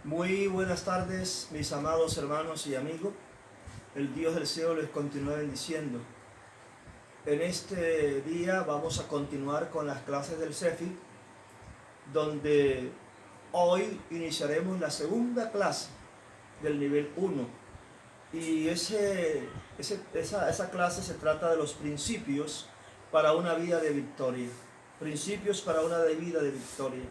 Muy buenas tardes, mis amados hermanos y amigos. El Dios del cielo les continúe bendiciendo. En este día vamos a continuar con las clases del CEFI, donde hoy iniciaremos la segunda clase del nivel 1. Y esa clase se trata de los principios para una vida de victoria. Principios para una vida de victoria.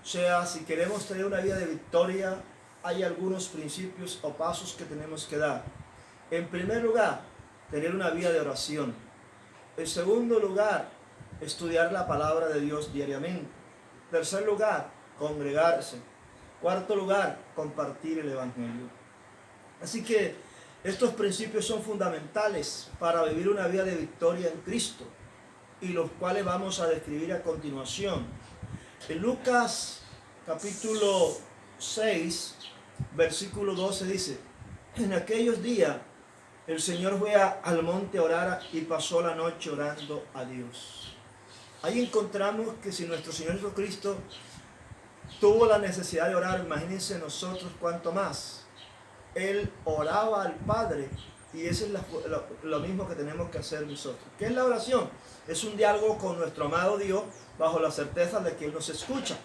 O sea, si queremos tener una vida de victoria, hay algunos principios o pasos que tenemos que dar. En primer lugar, tener una vida de oración. En segundo lugar, estudiar la palabra de Dios diariamente. En tercer lugar, congregarse. Cuarto lugar, compartir el evangelio. Así que estos principios son fundamentales para vivir una vida de victoria en Cristo, y los cuales vamos a describir a continuación. En Lucas capítulo 6, versículo 12 dice: en aquellos días el Señor fue al monte a orar y pasó la noche orando a Dios. Ahí encontramos que si nuestro Señor Jesucristo tuvo la necesidad de orar, imagínense nosotros cuánto más. Él oraba al Padre, y eso es lo mismo que tenemos que hacer nosotros. ¿Qué es la oración? Es un diálogo con nuestro amado Dios bajo la certeza de que Él nos escucha.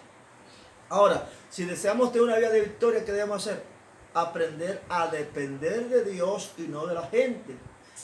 Ahora, si deseamos tener una vida de victoria, ¿qué debemos hacer? Aprender a depender de Dios y no de la gente,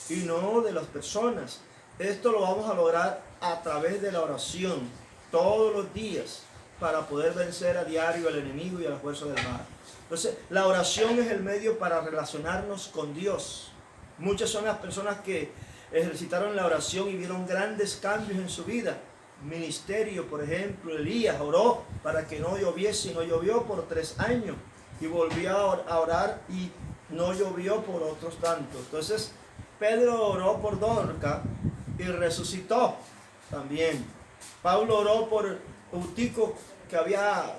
y no de las personas. Esto lo vamos a lograr a través de la oración, todos los días, para poder vencer a diario al enemigo y a las fuerzas del mal. Entonces, la oración es el medio para relacionarnos con Dios. Muchas son las personas que ejercitaron la oración y vieron grandes cambios en su vida. Ministerio, por ejemplo, Elías oró para que no lloviese y no llovió por 3 años, y volvió a orar y no llovió por otros tantos. Entonces Pedro oró por Dorcas y resucitó también. Pablo oró por Eutico, que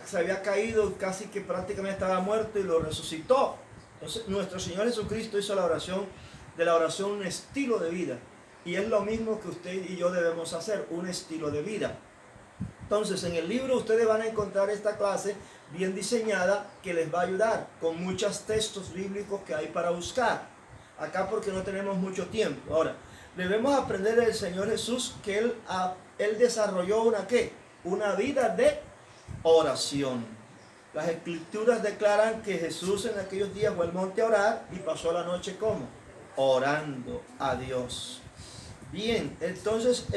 se había caído, casi que prácticamente estaba muerto, y lo resucitó. Entonces nuestro Señor Jesucristo hizo de la oración un estilo de vida. Y es lo mismo que usted y yo debemos hacer, un estilo de vida. Entonces, en el libro ustedes van a encontrar esta clase bien diseñada, que les va a ayudar con muchos textos bíblicos que hay para buscar. Acá porque no tenemos mucho tiempo. Ahora, debemos aprender del Señor Jesús que Él desarrolló una vida de oración. Las Escrituras declaran que Jesús en aquellos días fue al monte a orar y pasó la noche ¿cómo? Orando a Dios. Bien, entonces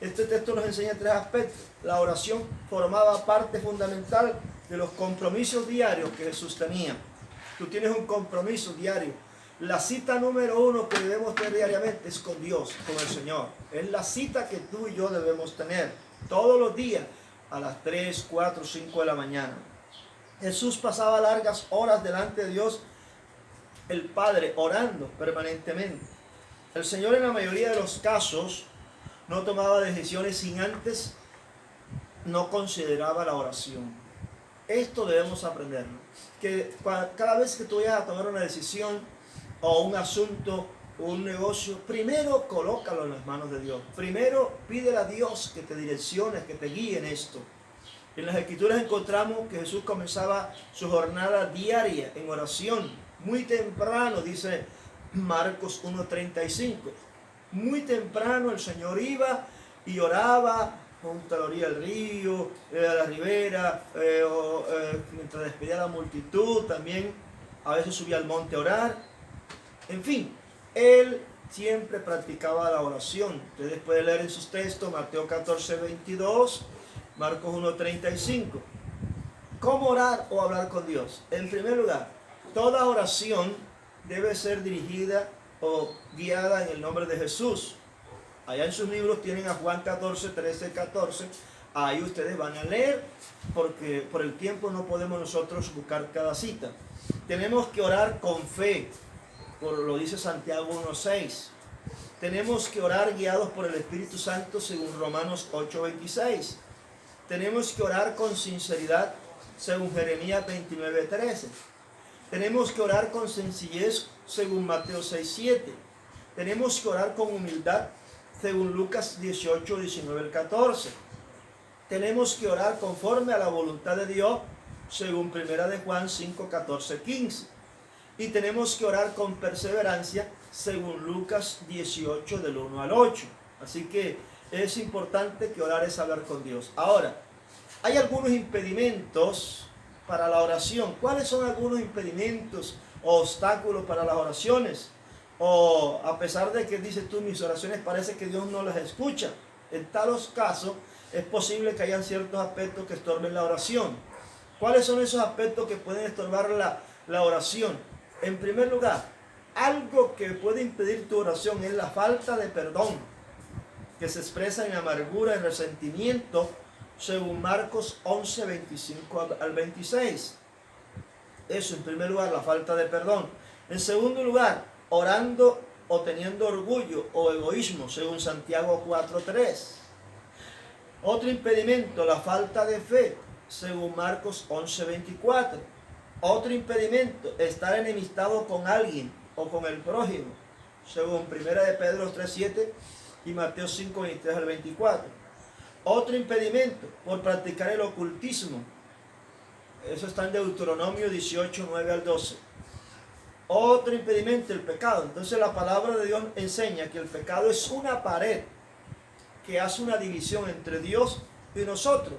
este texto nos enseña 3 aspectos. La oración formaba parte fundamental de los compromisos diarios que Jesús tenía. Tú tienes un compromiso diario. La cita número 1 que debemos tener diariamente es con Dios, con el Señor. Es la cita que tú y yo debemos tener todos los días a las 3, 4, 5 de la mañana. Jesús pasaba largas horas delante de Dios, el Padre, orando permanentemente. El Señor en la mayoría de los casos no tomaba decisiones sin antes no consideraba la oración. Esto debemos aprenderlo. Que cada vez que tú vayas a tomar una decisión o un asunto o un negocio, primero colócalo en las manos de Dios. Primero pídele a Dios que te direccione, que te guíe en esto. En las Escrituras encontramos que Jesús comenzaba su jornada diaria en oración. Muy temprano, dice Marcos 1:35. Muy temprano el Señor iba y oraba junto a la orilla del río, a la ribera, mientras despedía a la multitud. También a veces subía al monte a orar. En fin, Él siempre practicaba la oración. Ustedes pueden leer en sus textos Mateo 14:22, Marcos 1:35. ¿Cómo orar o hablar con Dios? En primer lugar, toda oración debe ser dirigida o guiada en el nombre de Jesús. Allá en sus libros tienen a Juan 14, 13, 14. Ahí ustedes van a leer, porque por el tiempo no podemos nosotros buscar cada cita. Tenemos que orar con fe, lo dice Santiago 1:6. Tenemos que orar guiados por el Espíritu Santo según Romanos 8:26. Tenemos que orar con sinceridad según Jeremías 29:13. Tenemos que orar con sencillez según Mateo 6:7. Tenemos que orar con humildad según Lucas 18:19 al 14. Tenemos que orar conforme a la voluntad de Dios según primera de Juan 5, 14, 15. Y tenemos que orar con perseverancia, según Lucas 18, del 1 al 8. Así que es importante que orar es hablar con Dios. Ahora, hay algunos impedimentos para la oración. ¿Cuáles son algunos impedimentos o obstáculos para las oraciones? O a pesar de que dices tú, mis oraciones parece que Dios no las escucha. En talos casos es posible que hayan ciertos aspectos que estorben la oración. ¿Cuáles son esos aspectos que pueden estorbar la oración? En primer lugar, algo que puede impedir tu oración es la falta de perdón, que se expresa en amargura y resentimiento, según Marcos 11, 25 al 26. Eso en primer lugar, la falta de perdón. En segundo lugar, orando o teniendo orgullo o egoísmo, según Santiago 4, 3. Otro impedimento, la falta de fe, según Marcos 11, 24. Otro impedimento, estar enemistado con alguien o con el prójimo, según 1 de Pedro 3, 7 y Mateo 5, 23 al 24. Otro impedimento, por practicar el ocultismo. Eso está en Deuteronomio 18, 9 al 12. Otro impedimento, el pecado. Entonces la palabra de Dios enseña que el pecado es una pared que hace una división entre Dios y nosotros,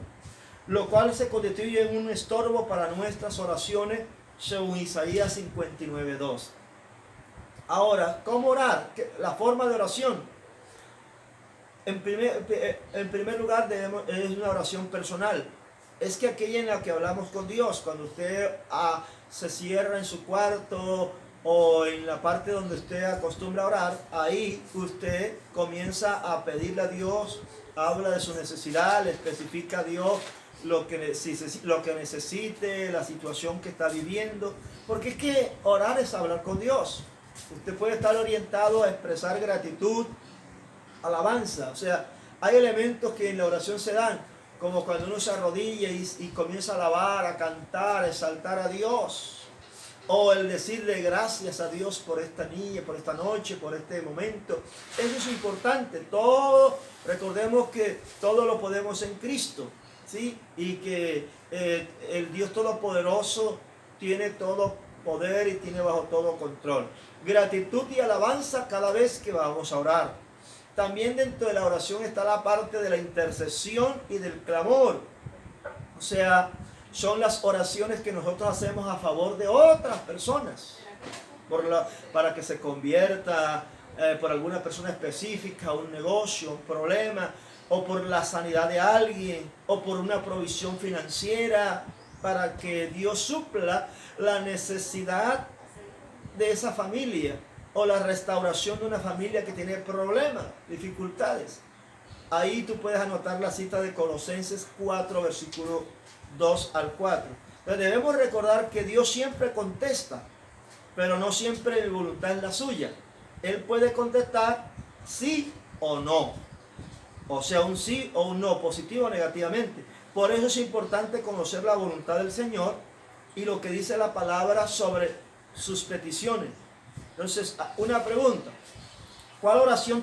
lo cual se constituye en un estorbo para nuestras oraciones, según Isaías 59, 2. Ahora, ¿cómo orar? La forma de oración. En primer lugar, es una oración personal. Es que aquella en la que hablamos con Dios, cuando usted se cierra en su cuarto o en la parte donde usted acostumbra a orar, ahí usted comienza a pedirle a Dios, habla de su necesidad, le especifica a Dios lo que necesite, la situación que está viviendo, porque es que orar es hablar con Dios. Usted puede estar orientado a expresar gratitud, alabanza, o sea, hay elementos que en la oración se dan, como cuando uno se arrodilla y comienza a alabar, a cantar, a exaltar a Dios, o el decirle gracias a Dios por esta niña, por esta noche, por este momento. Eso es importante. Todo, recordemos que todo lo podemos en Cristo, ¿sí? Y que el Dios Todopoderoso tiene todo poder y tiene bajo todo control. Gratitud y alabanza cada vez que vamos a orar. También dentro de la oración está la parte de la intercesión y del clamor. O sea, son las oraciones que nosotros hacemos a favor de otras personas, para que se convierta, por alguna persona específica, un negocio, un problema, o por la sanidad de alguien, o por una provisión financiera, para que Dios supla la necesidad de esa familia, o la restauración de una familia que tiene problemas, dificultades. Ahí tú puedes anotar la cita de Colosenses 4, versículo 2 al 4. Entonces debemos recordar que Dios siempre contesta, pero no siempre mi voluntad es la suya. Él puede contestar sí o no. O sea, un sí o un no, positivo o negativamente. Por eso es importante conocer la voluntad del Señor y lo que dice la palabra sobre sus peticiones. Entonces, una pregunta. ¿Cuál oración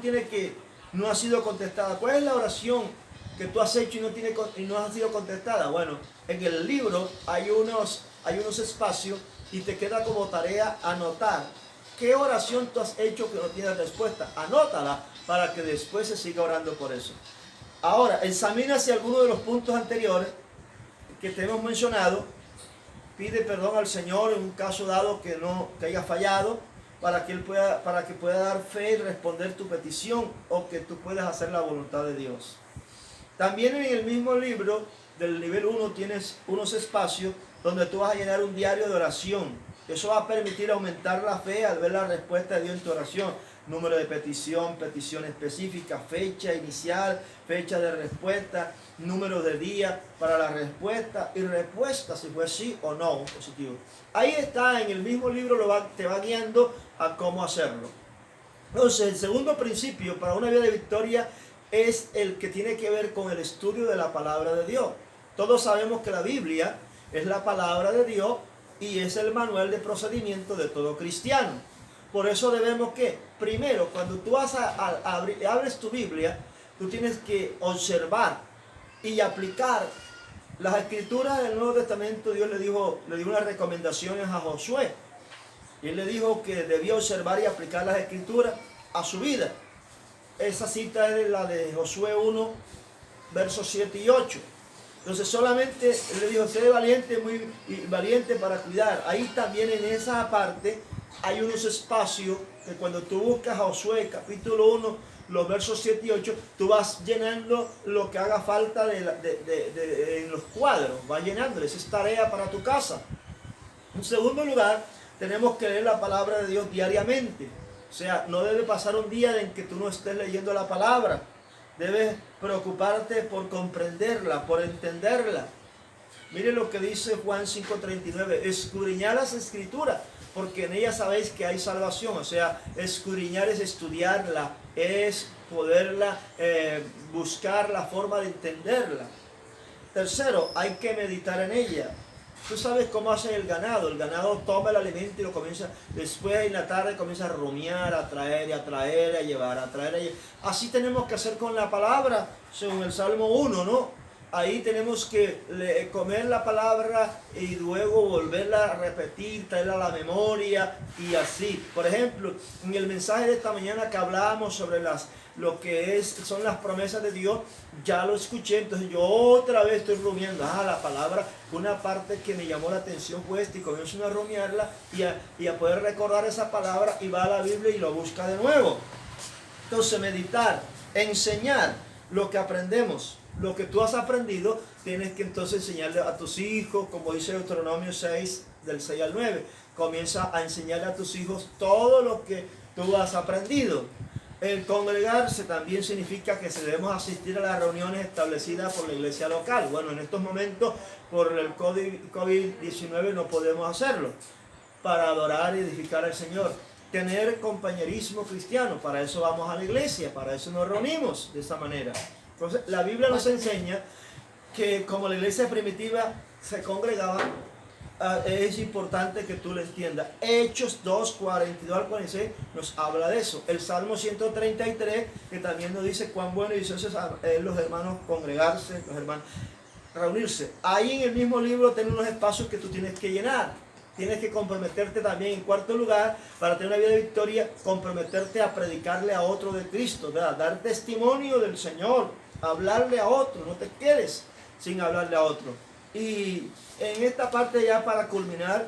no ha sido contestada? ¿Cuál es la oración que tú has hecho y no ha sido contestada? Bueno, en el libro hay unos espacios y te queda como tarea anotar qué oración tú has hecho que no tiene respuesta. Anótala para que después se siga orando por eso. Ahora, examina si alguno de los puntos anteriores que te hemos mencionado, pide perdón al Señor en un caso dado que haya fallado, para que pueda dar fe y responder tu petición, o que tú puedas hacer la voluntad de Dios. También en el mismo libro del nivel 1 tienes unos espacios donde tú vas a llenar un diario de oración. Eso va a permitir aumentar la fe al ver la respuesta de Dios en tu oración. Número de petición específica, fecha inicial, fecha de respuesta, número de día para la respuesta y respuesta si fue sí o no, un positivo. Ahí está, en el mismo libro te va guiando a cómo hacerlo. Entonces, el segundo principio para una vida de victoria es el que tiene que ver con el estudio de la palabra de Dios. Todos sabemos que la Biblia es la palabra de Dios y es el manual de procedimiento de todo cristiano. Por eso debemos que, primero, cuando tú abres tu Biblia, tú tienes que observar y aplicar Las escrituras del Nuevo Testamento, Dios le dio unas recomendaciones a Josué. Y él le dijo que debía observar y aplicar las escrituras a su vida. Esa cita es la de Josué 1, versos 7 y 8. Entonces solamente él le dijo, sé valiente, muy valiente para cuidar. Ahí también en esa parte hay unos espacios que cuando tú buscas Josué capítulo 1, los versos 7 y 8, tú vas llenando lo que haga falta en los cuadros, vas llenando, esa es tarea para tu casa. En segundo lugar, tenemos que leer la palabra de Dios diariamente. O sea, no debe pasar un día en que tú no estés leyendo la palabra. Debes preocuparte por comprenderla, por entenderla. Mire lo que dice Juan 5:39, escudriñad las escrituras, porque en ellas sabéis que hay salvación. O sea, escudriñar es estudiarla, es poderla buscar la forma de entenderla. Tercero, hay que meditar en ella. Tú sabes cómo hace el ganado. El ganado toma el alimento y lo comienza, después en la tarde comienza a rumiar, a traer, a llevar, a traer. Así tenemos que hacer con la palabra, según el Salmo 1, ¿no? Ahí tenemos que comer la palabra y luego volverla a repetir, traerla a la memoria y así. Por ejemplo, en el mensaje de esta mañana que hablábamos sobre lo que son las promesas de Dios, ya lo escuché, entonces yo otra vez estoy rumiando, la palabra, una parte que me llamó la atención fue esta y comienzo a rumiarla y a poder recordar esa palabra y va a la Biblia y lo busca de nuevo. Entonces meditar, enseñar lo que aprendemos. Lo que tú has aprendido, tienes que entonces enseñarle a tus hijos, como dice Deuteronomio 6, del 6 al 9. Comienza a enseñarle a tus hijos todo lo que tú has aprendido. El congregarse también significa que debemos asistir a las reuniones establecidas por la iglesia local. Bueno, en estos momentos, por el COVID-19 no podemos hacerlo. Para adorar y edificar al Señor. Tener compañerismo cristiano, para eso vamos a la iglesia, para eso nos reunimos de esta manera. Entonces, la Biblia nos enseña que como la iglesia primitiva se congregaba, es importante que tú lo entiendas. Hechos 2, 42 al 46 nos habla de eso. El Salmo 133, que también nos dice cuán bueno y deseoso es los hermanos congregarse, los hermanos reunirse. Ahí en el mismo libro tiene unos espacios que tú tienes que llenar. Tienes que comprometerte también, en cuarto lugar, para tener una vida de victoria, comprometerte a predicarle a otro de Cristo, ¿verdad? Dar testimonio del Señor, hablarle a otro, no te quedes sin hablarle a otro. Y en esta parte ya para culminar,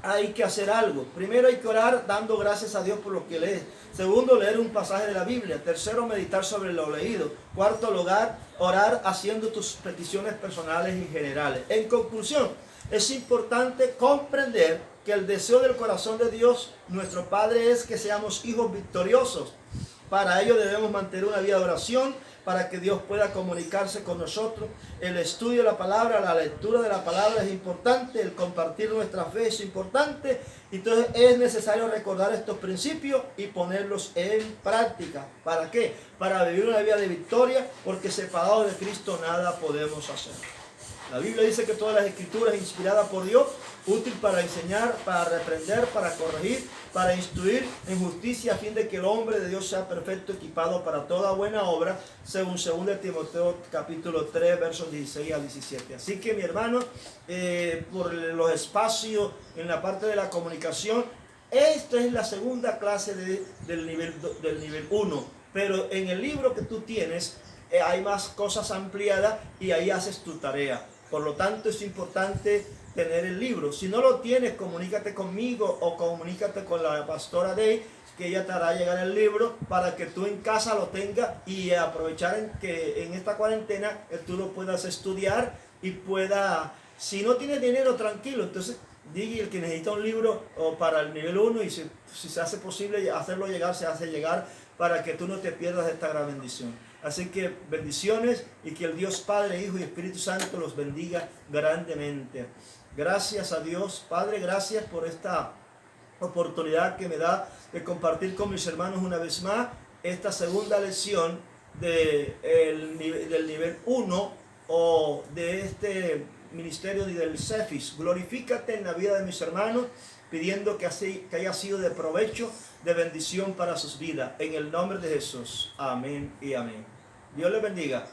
hay que hacer algo. Primero hay que orar dando gracias a Dios por lo que lees. Segundo, leer un pasaje de la Biblia. Tercero, meditar sobre lo leído. Cuarto lugar, orar haciendo tus peticiones personales y generales. En conclusión, es importante comprender que el deseo del corazón de Dios, nuestro Padre, es que seamos hijos victoriosos. Para ello debemos mantener una vida de oración, para que Dios pueda comunicarse con nosotros. El estudio de la palabra, la lectura de la palabra es importante, el compartir nuestra fe es importante. Entonces es necesario recordar estos principios y ponerlos en práctica. ¿Para qué? Para vivir una vida de victoria, porque separados de Cristo nada podemos hacer. La Biblia dice que todas las escrituras inspiradas por Dios, útil para enseñar, para reprender, para corregir, para instruir en justicia, a fin de que el hombre de Dios sea perfecto, equipado para toda buena obra, según 2 Timoteo capítulo 3, versos 16 al 17. Así que mi hermano, por los espacios en la parte de la comunicación, esta es la segunda clase del nivel 1, pero en el libro que tú tienes hay más cosas ampliadas y ahí haces tu tarea. Por lo tanto, es importante tener el libro. Si no lo tienes, comunícate conmigo o comunícate con la pastora Day, que ella te hará llegar el libro para que tú en casa lo tengas y aprovechar que en esta cuarentena tú lo puedas estudiar y pueda, si no tienes dinero, tranquilo. Entonces, diga el que necesita un libro o para el nivel 1 y si se hace posible hacerlo llegar, se hace llegar para que tú no te pierdas de esta gran bendición. Así que bendiciones y que el Dios Padre, Hijo y Espíritu Santo los bendiga grandemente. Gracias a Dios, Padre, gracias por esta oportunidad que me da de compartir con mis hermanos una vez más esta segunda lección del nivel 1 o de este ministerio del Cefis. Glorifícate en la vida de mis hermanos, pidiendo que haya sido de provecho, de bendición para sus vidas. En el nombre de Jesús. Amén y amén. Dios les bendiga.